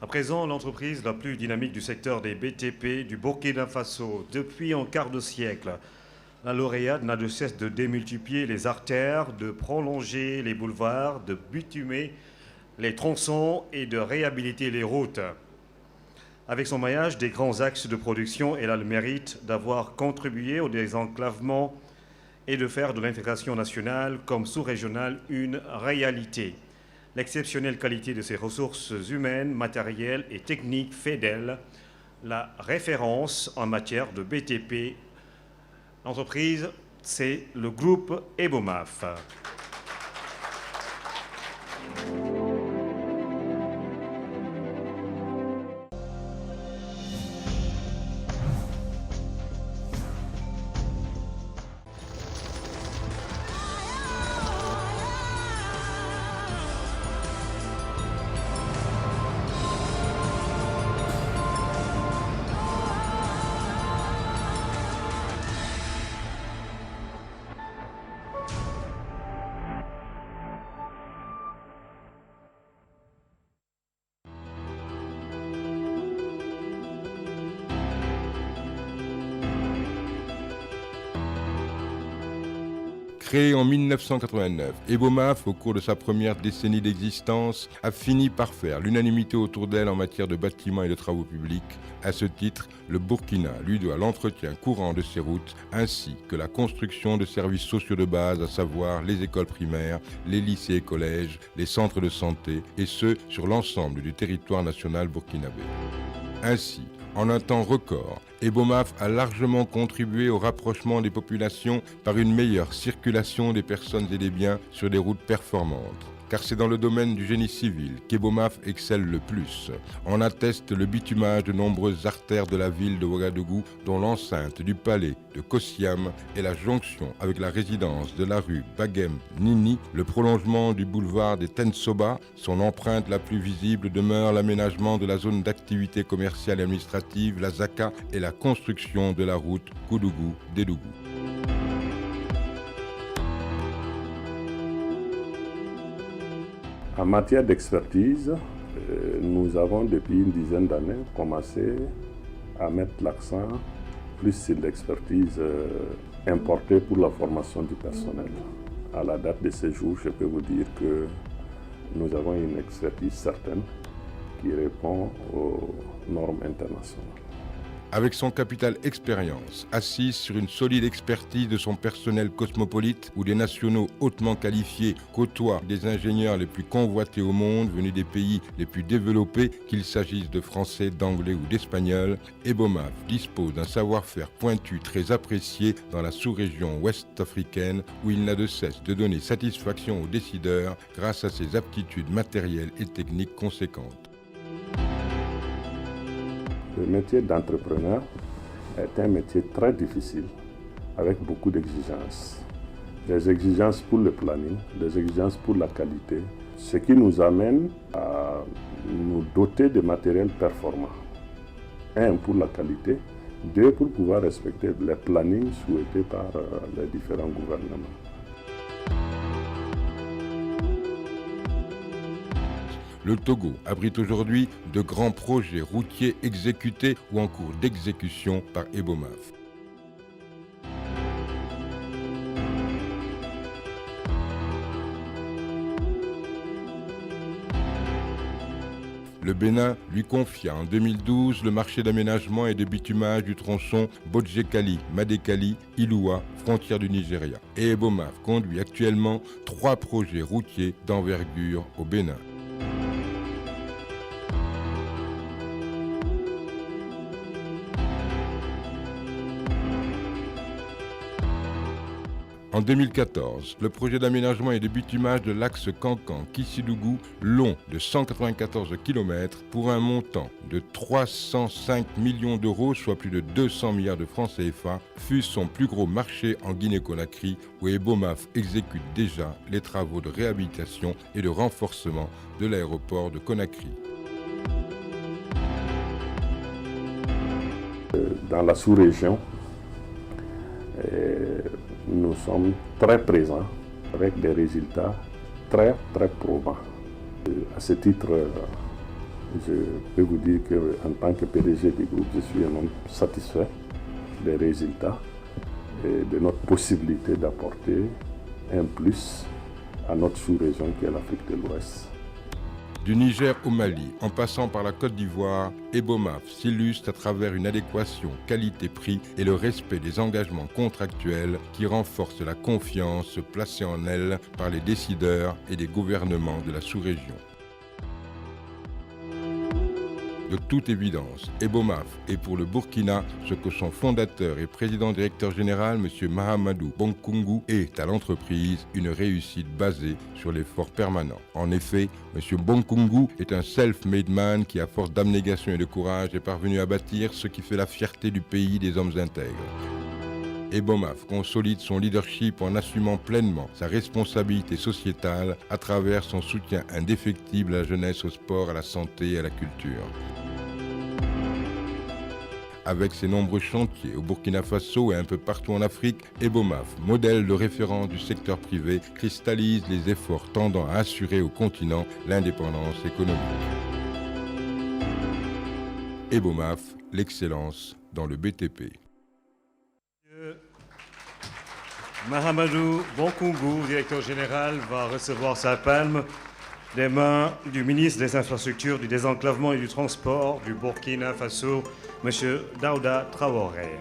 À présent, l'entreprise la plus dynamique du secteur des BTP du Burkina Faso. Depuis un quart de siècle, la lauréate n'a de cesse de démultiplier les artères, de prolonger les boulevards, de bitumer les tronçons et de réhabiliter les routes. Avec son maillage des grands axes de production, elle a le mérite d'avoir contribué au désenclavement et de faire de l'intégration nationale comme sous-régionale une réalité. L'exceptionnelle qualité de ses ressources humaines, matérielles et techniques fait d'elle la référence en matière de BTP. L'entreprise, c'est le groupe Ebomaf. Créé en 1989, Ebomaf, au cours de sa première décennie d'existence, a fini par faire l'unanimité autour d'elle en matière de bâtiments et de travaux publics. À ce titre, le Burkina lui doit l'entretien courant de ses routes, ainsi que la construction de services sociaux de base, à savoir les écoles primaires, les lycées et collèges, les centres de santé, et ce, sur l'ensemble du territoire national burkinabé. Ainsi, en un temps record, Ebomaf a largement contribué au rapprochement des populations par une meilleure circulation des personnes et des biens sur des routes performantes. Car c'est dans le domaine du génie civil qu'Ebomaf excelle le plus. En atteste le bitumage de nombreuses artères de la ville de Ouagadougou, dont l'enceinte du palais de Kossiam et la jonction avec la résidence de la rue Bagem Nini, le prolongement du boulevard des Tensoba. Son empreinte la plus visible demeure l'aménagement de la zone d'activité commerciale et administrative, la ZACA, et la construction de la route Koudougou-Dédougou. En matière d'expertise, nous avons depuis une dizaine d'années commencé à mettre l'accent plus sur l'expertise importée pour la formation du personnel. À la date de ce jour, je peux vous dire que nous avons une expertise certaine qui répond aux normes internationales. Avec son capital expérience, assise sur une solide expertise de son personnel cosmopolite, où des nationaux hautement qualifiés côtoient des ingénieurs les plus convoités au monde, venus des pays les plus développés, qu'il s'agisse de français, d'anglais ou d'espagnol, Ebomaf dispose d'un savoir-faire pointu très apprécié dans la sous-région ouest-africaine, où il n'a de cesse de donner satisfaction aux décideurs grâce à ses aptitudes matérielles et techniques conséquentes. Le métier d'entrepreneur est un métier très difficile, avec beaucoup d'exigences. Des exigences pour le planning, des exigences pour la qualité, ce qui nous amène à nous doter de matériel performant. Un, pour la qualité, deux, pour pouvoir respecter les plannings souhaités par les différents gouvernements. Le Togo abrite aujourd'hui de grands projets routiers exécutés ou en cours d'exécution par Ebomaf. Le Bénin lui confia en 2012 le marché d'aménagement et de bitumage du tronçon Bodjekali-Madekali-Iloua, frontière du Nigeria. Et Ebomaf conduit actuellement 3 projets routiers d'envergure au Bénin. En 2014, le projet d'aménagement et de bitumage de l'axe Cancan-Kissidougou, long de 194 km pour un montant de 305 millions d'euros, soit plus de 200 milliards de francs CFA, fut son plus gros marché en Guinée-Conakry, où Ebomaf exécute déjà les travaux de réhabilitation et de renforcement de l'aéroport de Conakry. Dans la sous-région, nous sommes très présents avec des résultats très probants. À ce titre, Je peux vous dire qu'en tant que PDG du groupe, je suis un homme satisfait des résultats et de notre possibilité d'apporter un plus à notre sous-région qui est l'Afrique de l'Ouest. Du Niger au Mali, en passant par la Côte d'Ivoire, Ebomaf s'illustre à travers une adéquation qualité-prix et le respect des engagements contractuels qui renforcent la confiance placée en elle par les décideurs et les gouvernements de la sous-région. De toute évidence, Ebomaf est pour le Burkina ce que son fondateur et président-directeur général, M. Mahamadou Bonkungu, est à l'entreprise, une réussite basée sur l'effort permanent. En effet, M. Bonkungu est un self-made man qui, à force d'abnégation et de courage, est parvenu à bâtir ce qui fait la fierté du pays des hommes intègres. Ebomaf consolide son leadership en assumant pleinement sa responsabilité sociétale à travers son soutien indéfectible à la jeunesse, au sport, à la santé et à la culture. Avec ses nombreux chantiers au Burkina Faso et un peu partout en Afrique, Ebomaf, modèle de référence du secteur privé, cristallise les efforts tendant à assurer au continent l'indépendance économique. Ebomaf, l'excellence dans le BTP. Mahamadou Bonkungu, directeur général, va recevoir sa palme des mains du ministre des Infrastructures, du Désenclavement et du Transport du Burkina Faso, M. Daouda Traoré.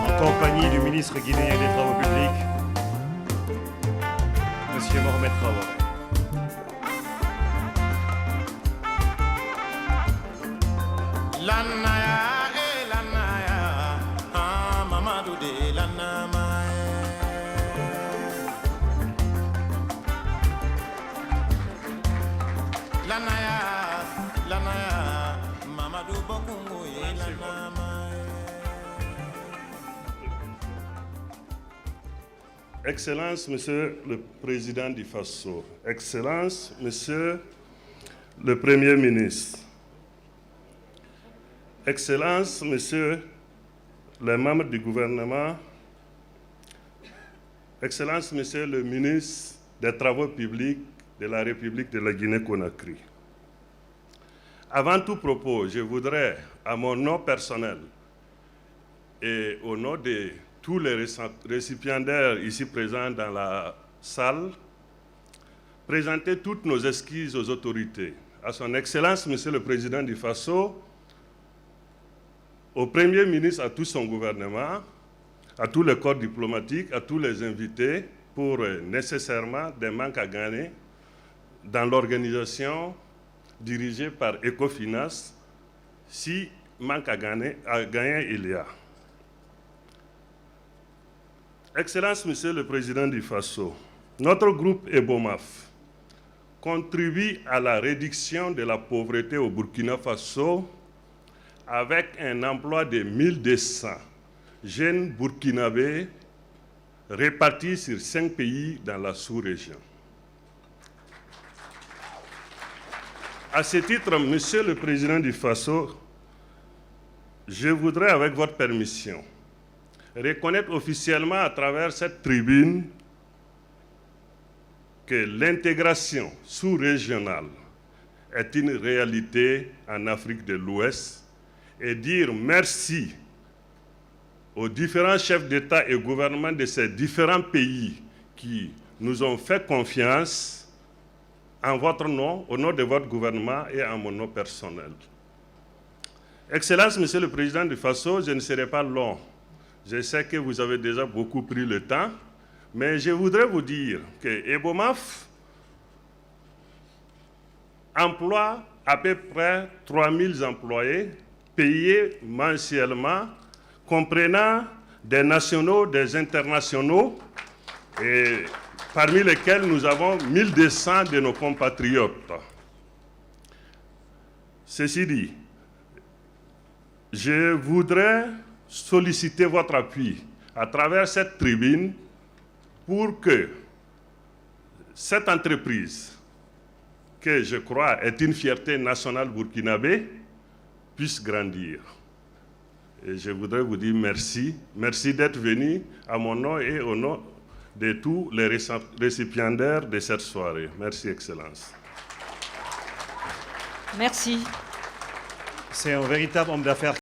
En compagnie du ministre guinéen des Travaux publics, M. Mohamed Traoré. Excellence, Monsieur le Président du Faso, Excellence, Monsieur le Premier ministre, Excellence, Monsieur les membres du gouvernement, Excellence, Monsieur le ministre des Travaux publics de la République de la Guinée-Conakry. Avant tout propos, je voudrais, à mon nom personnel et au nom de tous les récipiendaires ici présents dans la salle, présenter toutes nos excuses aux autorités, à son Excellence, Monsieur le Président du Faso, au Premier ministre, à tout son gouvernement, à tous les corps diplomatiques, à tous les invités, pour nécessairement des manques à gagner dans l'organisation dirigée par Ecofinance, si manque à gagner il y a. Excellence, Monsieur le Président du Faso, notre groupe Ebomaf contribue à la réduction de la pauvreté au Burkina Faso avec un emploi de 1200 jeunes burkinabés répartis sur 5 pays dans la sous-région. À ce titre, Monsieur le Président du Faso, je voudrais, avec votre permission, reconnaître officiellement à travers cette tribune que l'intégration sous-régionale est une réalité en Afrique de l'Ouest et dire merci aux différents chefs d'État et gouvernements de ces différents pays qui nous ont fait confiance en votre nom, au nom de votre gouvernement et en mon nom personnel. Excellence, Monsieur le Président du Faso, je ne serai pas long. Je sais que vous avez déjà beaucoup pris le temps, mais je voudrais vous dire que Ebomaf emploie à peu près 3000 employés payés mensuellement, comprenant des nationaux, des internationaux, et parmi lesquels nous avons 1200 de nos compatriotes. Ceci dit, je voudrais solliciter votre appui à travers cette tribune pour que cette entreprise, que je crois est une fierté nationale burkinabé, puisse grandir. Et je voudrais vous dire merci. Merci d'être venu à mon nom et au nom de tous les récipiendaires de cette soirée. Merci, Excellence. Merci. C'est un véritable homme d'affaires